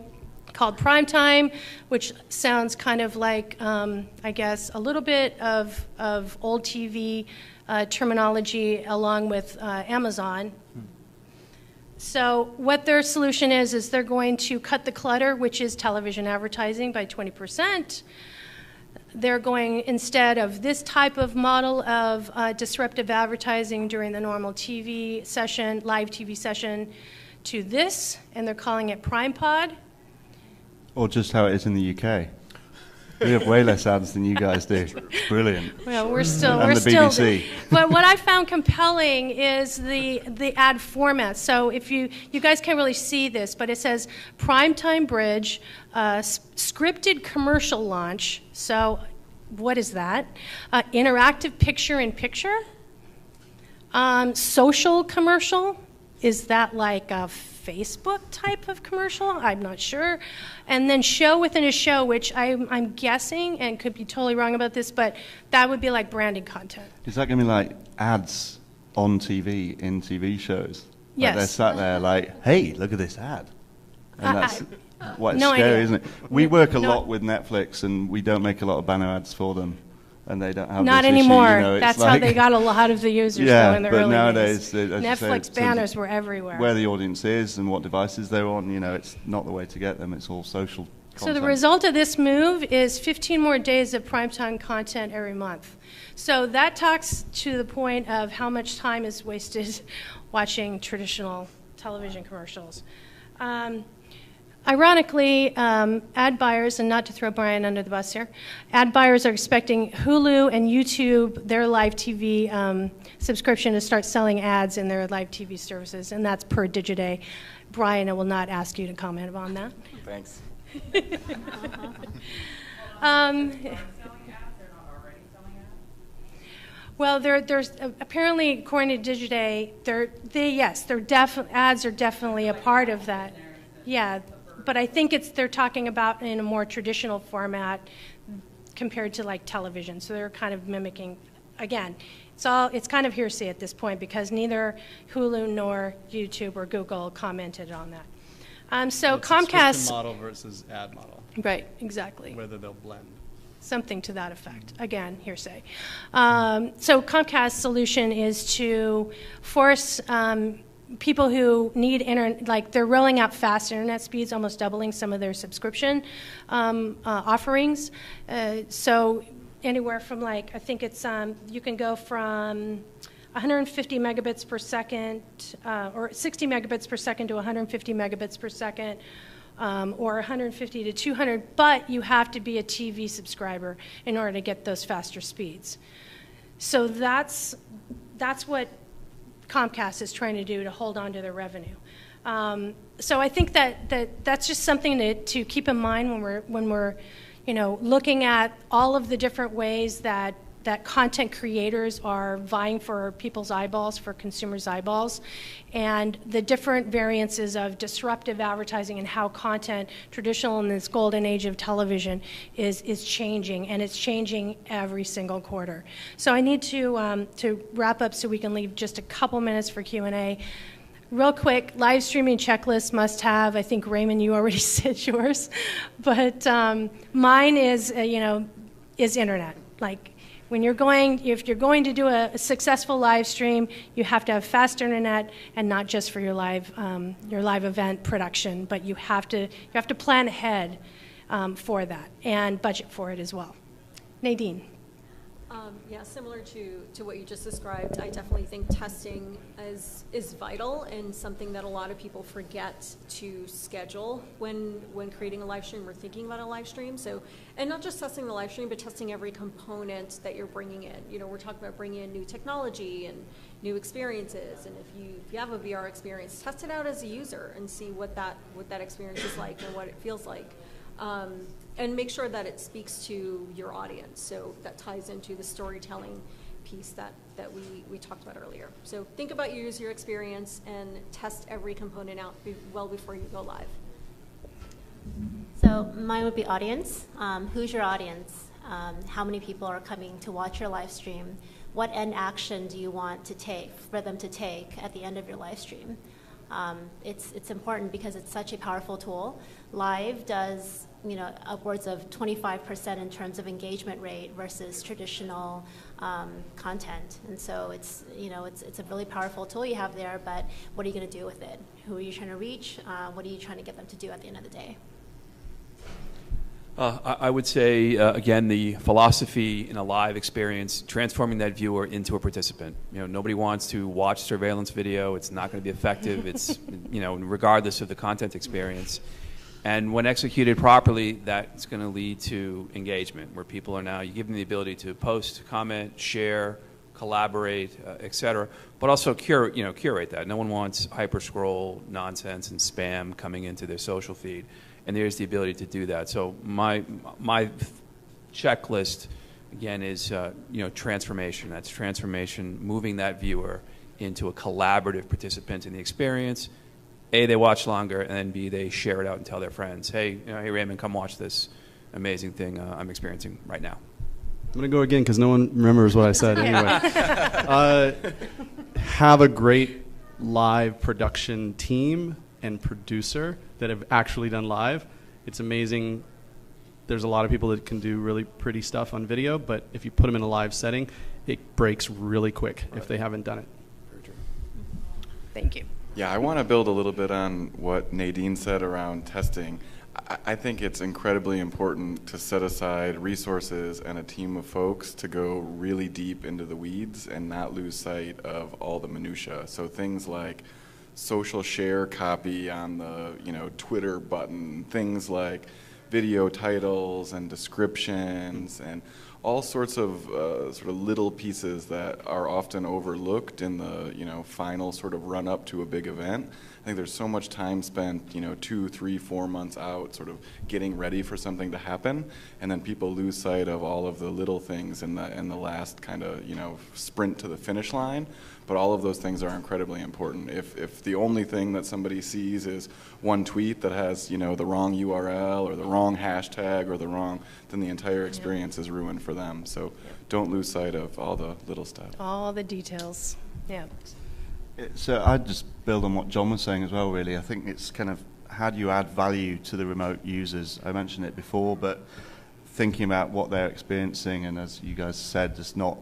called Primetime, which sounds kind of like, I guess, a little bit of old TV terminology along with Amazon. So what their solution is they're going to cut the clutter, which is television advertising, by 20%. They're going, instead of this type of model of disruptive advertising during the normal TV session, live TV session, to this, and they're calling it Prime Pod. Or just how it is in the UK. We have way less ads than you guys do. Brilliant. Well, we're still, And we're the still. BBC. But what I found compelling is the ad format. So if you guys can't really see this, but it says Primetime Bridge, scripted commercial launch. So what is that? Interactive picture-in-picture. Social commercial. Is that like a Facebook type of commercial? I'm not sure. And then show within a show, which I'm guessing, and could be totally wrong about this, but that would be like branded content. Is that going to be like ads on TV in TV shows? Yes. Like they're sat there like, hey, look at this ad. And that's what's no scary, idea. isn't it? We work a No. lot with Netflix, and we don't make a lot of banner ads for them. And they don't have Not this issue, anymore. you know, it's That's how like- they got a lot of the users Yeah, though, in the but early nowadays, days. as you say, Netflix it's banners were everywhere. where the audience is and what devices they're on, you know, it's not the way to get them. It's all social So content. the result of this move is 15 more days of primetime content every month. So that talks to the point of how much time is wasted watching traditional television commercials. Ironically, ad buyers, and not to throw Brian under the bus here, ad buyers are expecting Hulu and YouTube, their live TV subscription, to start selling ads in their live TV services, and that's per Digiday. Brian, I will not ask you to comment on that. Thanks. Well, there's apparently, according to Digiday, ads are definitely a part of that. Yeah, but I think they're talking about in a more traditional format compared to like television. So they're kind of mimicking. Again, it's kind of hearsay at this point because neither Hulu nor YouTube or Google commented on that. So It's a subscription Comcast. model versus ad model, Right, exactly. whether they'll blend. Something to that effect. Again, hearsay. So Comcast's solution is to force people who need internet, like they're rolling out fast internet speeds, almost doubling some of their subscription offerings. So anywhere from like, I think it's, you can go from 150 megabits per second, or 60 megabits per second to 150 megabits per second. Or 150 to 200, but you have to be a TV subscriber in order to get those faster speeds. So that's what Comcast is trying to do to hold on to their revenue. So I think that's just something to keep in mind when we're looking at all of the different ways that that content creators are vying for people's eyeballs, for consumers' eyeballs, and the different variances of disruptive advertising and how content, traditional in this golden age of television, is changing, and it's changing every single quarter. So I need to wrap up so we can leave just a couple minutes for Q&A. Real quick, live streaming checklist must have. I think, Raymond, you already said yours, but mine is, is internet. Like, when you're going, if you're going to do a successful live stream, you have to have fast internet, and not just for your live event production, but you have to plan ahead for that and budget for it as well. Nadine. Yeah, similar to what you just described, I definitely think testing is vital and something that a lot of people forget to schedule when creating a live stream or thinking about a live stream. So, and not just testing the live stream, but testing every component that you're bringing in. We're talking about bringing in new technology and new experiences. And if you have a VR experience, test it out as a user and see what that experience is like and what it feels like. And make sure that it speaks to your audience. So that ties into the storytelling piece that we talked about earlier. So think about your user experience and test every component out well before you go live. So mine would be audience. Who's your audience? How many people are coming to watch your live stream? What end action do you want for them to take at the end of your live stream? It's important because it's such a powerful tool. Live does upwards of 25% in terms of engagement rate versus traditional content, and so it's a really powerful tool you have there. But what are you going to do with it? Who are you trying to reach? What are you trying to get them to do at the end of the day? I would say, again, the philosophy in a live experience, transforming that viewer into a participant. Nobody wants to watch surveillance video. It's not going to be effective. It's, regardless of the content experience. And when executed properly, that's going to lead to engagement, where people are now, you give them the ability to post, comment, share, collaborate, et cetera, but also curate that. No one wants hyper scroll nonsense and spam coming into their social feed. And there's the ability to do that. So my checklist, again, is transformation. That's transformation, moving that viewer into a collaborative participant in the experience. A, they watch longer, and then B, they share it out and tell their friends, hey, hey Raymond, come watch this amazing thing I'm experiencing right now. I'm going to go again because no one remembers what I said anyway. Have a great live production team and producer that have actually done live. It's amazing. There's a lot of people that can do really pretty stuff on video, but if you put them in a live setting, it breaks really quick if they haven't done it. Very true. Thank you. Yeah, I want to build a little bit on what Nadine said around testing. I think it's incredibly important to set aside resources and a team of folks to go really deep into the weeds and not lose sight of all the minutia. So things like social share copy on the Twitter button, things like video titles and descriptions and all sorts of sort of little pieces that are often overlooked in the final sort of run up to a big event. I think there's so much time spent 2, 3, 4 months out sort of getting ready for something to happen, and then people lose sight of all of the little things in the last kind of sprint to the finish line. But all of those things are incredibly important. If the only thing that somebody sees is one tweet that has the wrong URL or the wrong hashtag or then the entire experience is ruined for them. So don't lose sight of all the little stuff. All the details. Yeah. So I'd just build on what John was saying as well, really. I think it's kind of how do you add value to the remote users? I mentioned it before, but thinking about what they're experiencing, and as you guys said, just not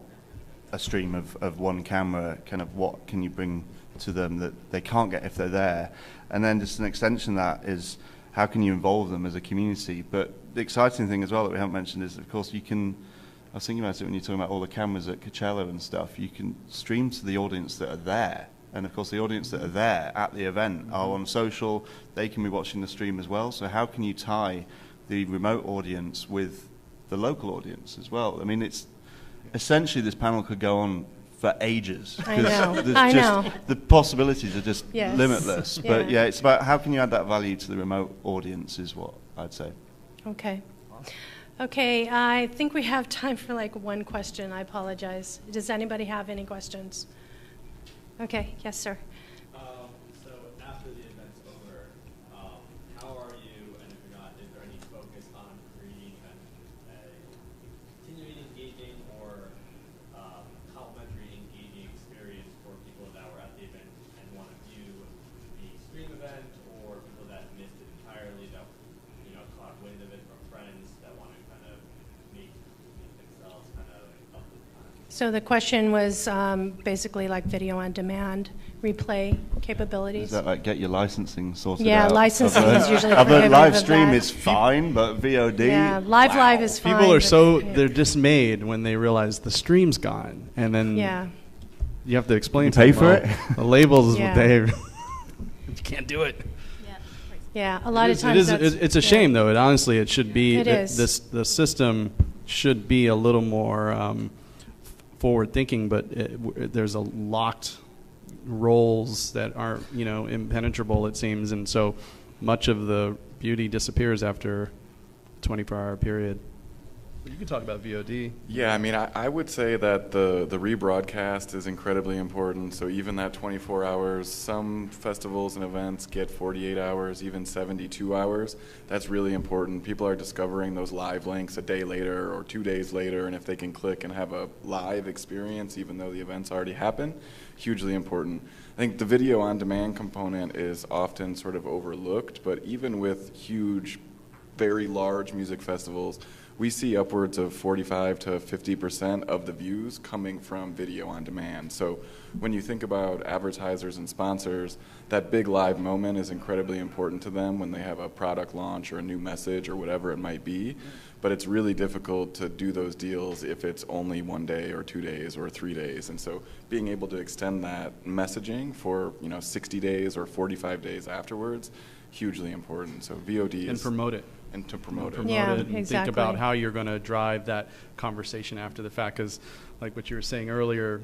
a stream of one camera, kind of what can you bring to them that they can't get if they're there? And then just an extension of that is how can you involve them as a community? But the exciting thing as well that we haven't mentioned is, of course, I was thinking about it when you're talking about all the cameras at Coachella and stuff, you can stream to the audience that are there. And of course, the audience that are there at the event are on social, they can be watching the stream as well. So how can you tie the remote audience with the local audience as well? I mean, it's essentially this panel could go on for ages. I know. I know. The possibilities are just limitless. Yeah. But yeah, it's about how can you add that value to the remote audience is what I'd say. Okay. Okay, I think we have time for like one question. I apologize. Does anybody have any questions? Okay, yes, sir. So after the event's over, how are you, and if you're not, is there any focus on creating a continuing engaging or complimentary engaging experience for people that were at the event and want to view the stream event, or people that missed it entirely, that caught wind of it from friends that want to kind of make themselves kind of up to the time? So the question was basically like video on demand replay capabilities. Is that like get your licensing sorted out? Yeah, licensing is usually I've heard prohibitive live of stream that. is fine, but VOD? Yeah, live is fine. People are but- they're dismayed when they realize the stream's gone, and then Yeah. you have to explain You to pay them, for well, it? the labels, Yeah. you can't do it. Yeah, a lot It of is- times it is, that's, it's a yeah. shame, though. It honestly, it should be. It is. The system should be a little more forward-thinking, but there's a locked roles that aren't, impenetrable. It seems, and so much of the beauty disappears after a 24-hour period. But you can talk about VOD. Yeah, I mean, I would say that the rebroadcast is incredibly important. So even that 24 hours, some festivals and events get 48 hours, even 72 hours. That's really important. People are discovering those live links a day later or 2 days later, and if they can click and have a live experience, even though the event's already happened, hugely important. I think the video on demand component is often sort of overlooked, but even with huge, very large music festivals, we see upwards of 45 to 50% of the views coming from video on demand. So when you think about advertisers and sponsors, that big live moment is incredibly important to them when they have a product launch or a new message or whatever it might be. But it's really difficult to do those deals if it's only 1 day or 2 days or 3 days. And so being able to extend that messaging for 60 days or 45 days afterwards, hugely important. So VOD is... And promote it. And to promote it. Promote Yeah, it and exactly. think about how you're going to drive that conversation after the fact. Because, like what you were saying earlier,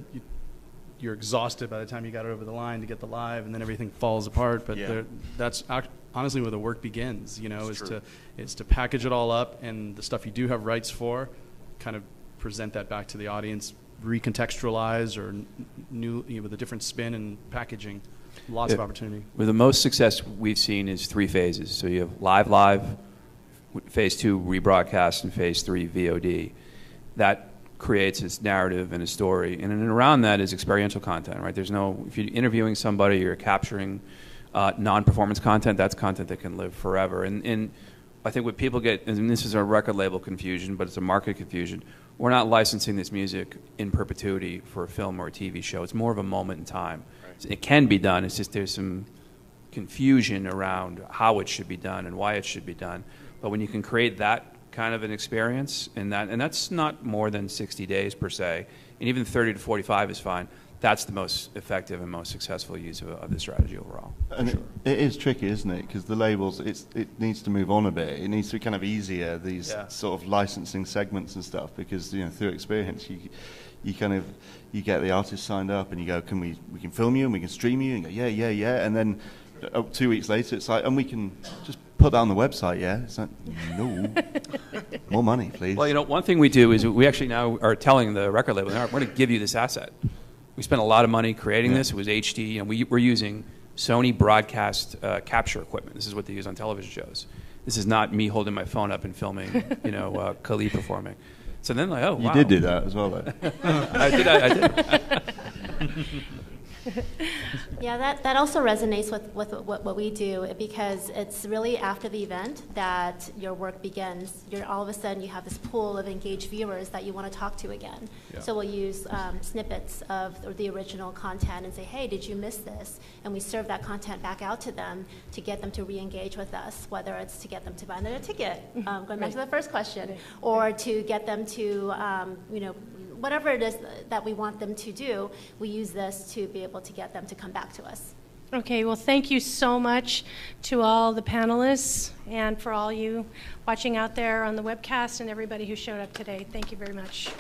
you're exhausted by the time you got it over the line to get the live, and then everything falls apart. But Yeah. that's honestly where the work begins. It's true. is to package it all up, and the stuff you do have rights for, kind of present that back to the audience, recontextualize or new with a different spin and packaging. Lots of opportunity. Where the most success we've seen is 3 phases. So you have live, phase 2 rebroadcast, and phase 3 VOD. That creates its narrative and a story, and then around that is experiential content, right? If you're interviewing somebody, you're capturing non-performance content, that's content that can live forever. And I think what people get, and this is a record label confusion, but it's a market confusion, we're not licensing this music in perpetuity for a film or a TV show. It's more of a moment in time. Right. It can be done, it's just there's some confusion around how it should be done and why it should be done. But when you can create that kind of an experience, and that's not more than 60 days per se, and even 30 to 45 is fine, that's the most effective and most successful use of the strategy overall. And Sure. it is tricky, isn't it? Because the labels, it needs to move on a bit. It needs to be kind of easier, these sort of licensing segments and stuff, because through experience, you get the artist signed up and you go, we can film you and we can stream you, and you go, yeah, and then 2 weeks later it's like, and we can just put that on the website, yeah? It's like, no, more money, please. Well, one thing we do is we actually now are telling the record label, we're going to give you this asset. We spent a lot of money creating this. It was HD, and we're using Sony broadcast capture equipment. This is what they use on television shows. This is not me holding my phone up and filming, Khalid performing. So then, like, oh, wow. You did do that as well, though. I did. Yeah, that also resonates with what we do, because it's really after the event that your work begins. All of a sudden you have this pool of engaged viewers that you want to talk to again. Yeah. So we'll use snippets of the original content and say, hey, did you miss this? And we serve that content back out to them to get them to re-engage with us, whether it's to get them to buy another ticket, going back to the first question, or to get them to, whatever it is that we want them to do, we use this to be able to get them to come back to us. Okay, well, thank you so much to all the panelists and for all you watching out there on the webcast and everybody who showed up today. Thank you very much.